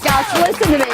gosh, listen to me.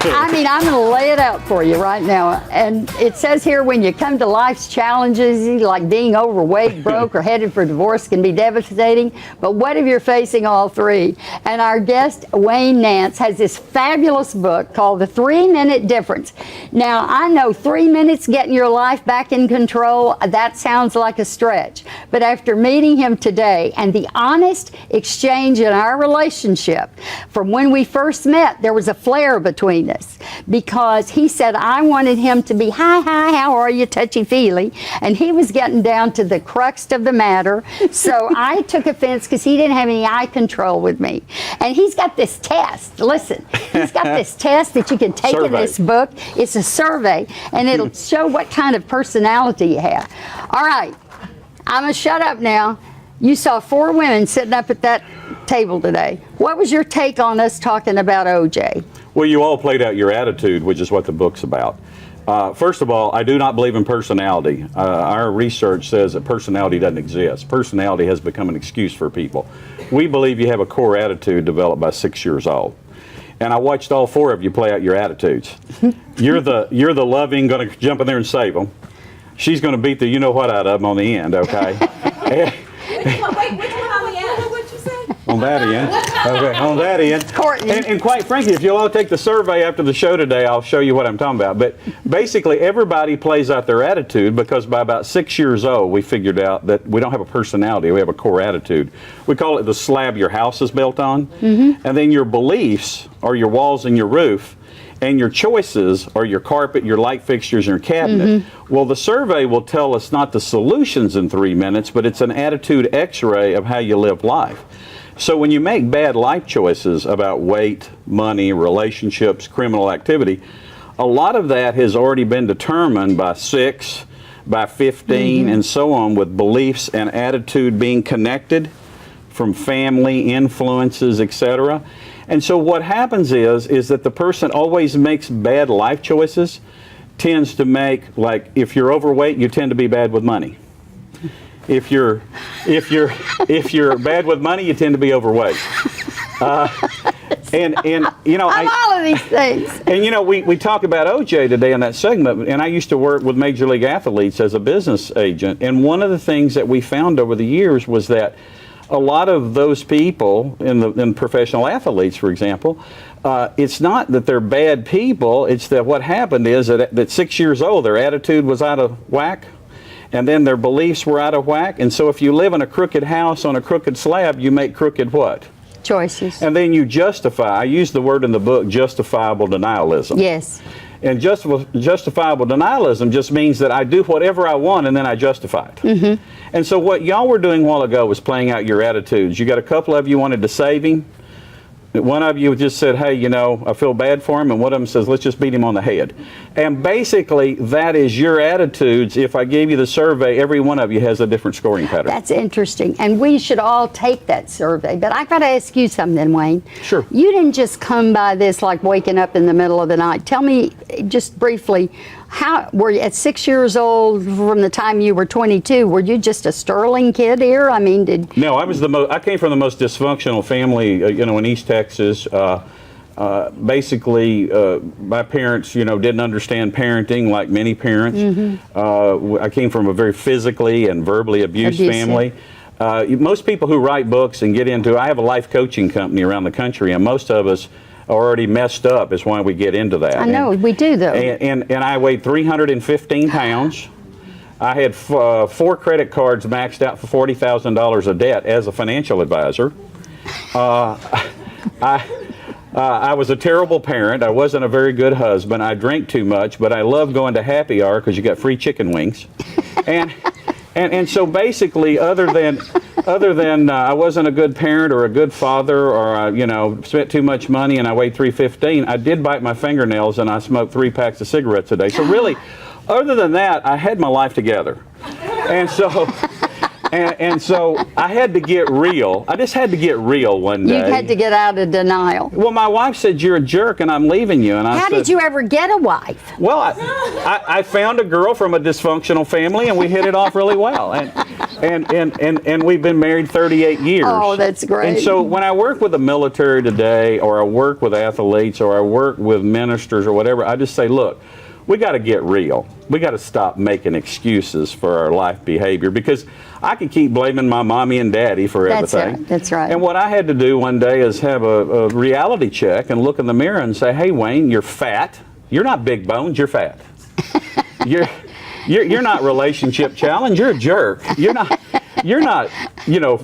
I mean, I'm going to lay it out for you right now. And it says here, when you come to life's challenges, like being overweight, broke, or headed for divorce can be devastating. But what if you're facing all three? And our guest, Wayne Nance, has this fabulous book called The 3-Minute Difference. Now, I know 3 minutes getting your life back in control, that sounds like a stretch. But after meeting him today and the honest exchange in our relationship, from when we first met, there was a flare between us, because he said I wanted him to be hi, how are you, touchy-feely, and he was getting down to the crux of the matter. So I took offense because he didn't have any eye control with me. And he's got this test. Listen, he's got this test that you can take in this book. It's a survey, and it'll show what kind of personality you have. All right, I'm gonna shut up now. You saw 4 women sitting up at that table today. What was your take on us talking about OJ? Well, you all played out your attitude, which is what the book's about. First of all, I do not believe in personality. Our research says that personality doesn't exist. Personality has become an excuse for people. We believe you have a core attitude developed by 6 years old. And I watched all 4 of you play out your attitudes. You're the loving, going to jump in there and save them. She's going to beat the you-know-what out of them on the end, okay? Which one on the end? What'd you say? On that end. Okay, on that end. Courtney. And quite frankly, if you'll all take the survey after the show today, I'll show you what I'm talking about. But basically, everybody plays out their attitude, because by about 6 years old, we figured out that we don't have a personality, we have a core attitude. We call it the slab your house is built on. Mm-hmm. And then your beliefs are your walls and your roof. And your choices are your carpet, your light fixtures, and your cabinet. Mm-hmm. Well, the survey will tell us not the solutions in 3 minutes, but it's an attitude x-ray of how you live life. So when you make bad life choices about weight, money, relationships, criminal activity, a lot of that has already been determined by 6, by 15, and so on, with beliefs and attitude being connected from family, influences, etc. And so what happens is that the person always makes bad life choices, tends to make, like, if you're overweight, you tend to be bad with money. If you're bad with money, you tend to be overweight. And you know, I'm all of these things. And you know, we talk about OJ today in that segment, and I used to work with major league athletes as a business agent, and one of the things that we found over the years was that a lot of those people in professional athletes, for example, it's not that they're bad people, it's that what happened is that at 6 years old, their attitude was out of whack, and then their beliefs were out of whack. And so if you live in a crooked house on a crooked slab, you make crooked what? Choices. And then you justify. I use the word in the book, justifiable denialism. Yes. And justifiable denialism just means that I do whatever I want and then I justify it. Mm-hmm. And so what y'all were doing a while ago was playing out your attitudes. You got a couple of you wanted to save him. One of you just said, hey, you know, I feel bad for him. And one of them says, let's just beat him on the head. And basically, that is your attitudes. If I gave you the survey, every one of you has a different scoring pattern. That's interesting. And we should all take that survey. But I got to ask you something, Wayne. Sure. You didn't just come by this like waking up in the middle of the night. Tell me just briefly, how were you at 6 years old from the time you were 22? Were you just a sterling kid here? I mean, No, I came from the most dysfunctional family, you know, in East Texas. Basically, my parents, you know, didn't understand parenting like many parents. Mm-hmm. I came from a very physically and verbally abused family. Most people who write books and get into, I have a life coaching company around the country, and most of us are already messed up is why we get into that. I know, we do though. And I weighed 315 pounds. I had 4 credit cards maxed out for $40,000 of debt as a financial advisor. I was a terrible parent. I wasn't a very good husband. I drank too much, but I loved going to happy hour because you got free chicken wings. And so basically, other than I wasn't a good parent or a good father, or I, you know, spent too much money and I weighed 315, I did bite my fingernails and I smoked 3 packs of cigarettes a day. So really, other than that, I had my life together. And so And so I had to get real. I just had to get real one You day. had to get out of denial. Well, my wife said, "You're a jerk and I'm leaving you." And I How said, did you ever get a wife? Well, I found a girl from a dysfunctional family and we hit it off really well. And we've been married 38 years. Oh, that's great. And so when I work with the military today, or I work with athletes, or I work with ministers or whatever, I just say, look, we got to get real. We got to stop making excuses for our life behavior, because I could keep blaming my mommy and daddy for That's everything. right, that's right. And what I had to do one day is have a reality check and look in the mirror and say, hey, Wayne, you're fat. You're not big bones, you're fat. You're not relationship challenged, you're a jerk. You're not,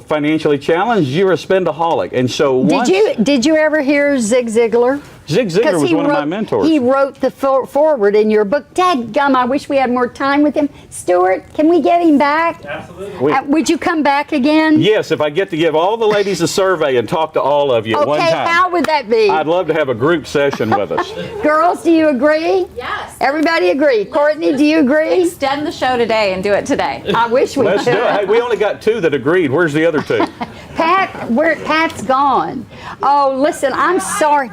financially challenged, you're a spendaholic. And so once Did you ever hear Zig Ziglar? Zig Ziglar 'Cause was he one of my wrote- mentors. He wrote the foreword in your book. Dadgum, I wish we had more time with him. Stuart, can we get him back? Absolutely. Would you come back again? Yes, if I get to give all the ladies a survey and talk to all of you at one Okay, time. how would that be? I'd love to have a group session with us. Girls, do you agree? Yes. Everybody agree. Courtney, do you agree? Extend the show today and do it today. I wish we Let's do could. it. Hey, we only got 2 that agreed. Where's the other 2? Pat's gone. Oh, llisten, I'm sorry.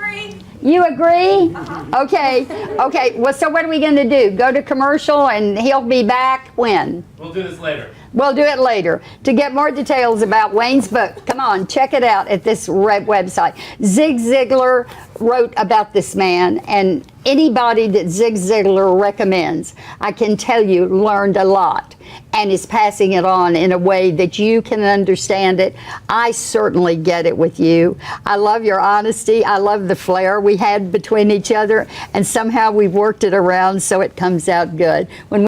You agree? Okay. Well, so what are we going to do? Go to commercial and he'll be back when? We'll do this later. We'll do it later. To get more details about Wayne's book, come on, check it out at this website. Zig Ziglar wrote about this man, and anybody that Zig Ziglar recommends, I can tell you, learned a lot and is passing it on in a way that you can understand it. I certainly get it with you. I love your honesty. I love the flair we had between each other, and somehow we've worked it around so it comes out good. When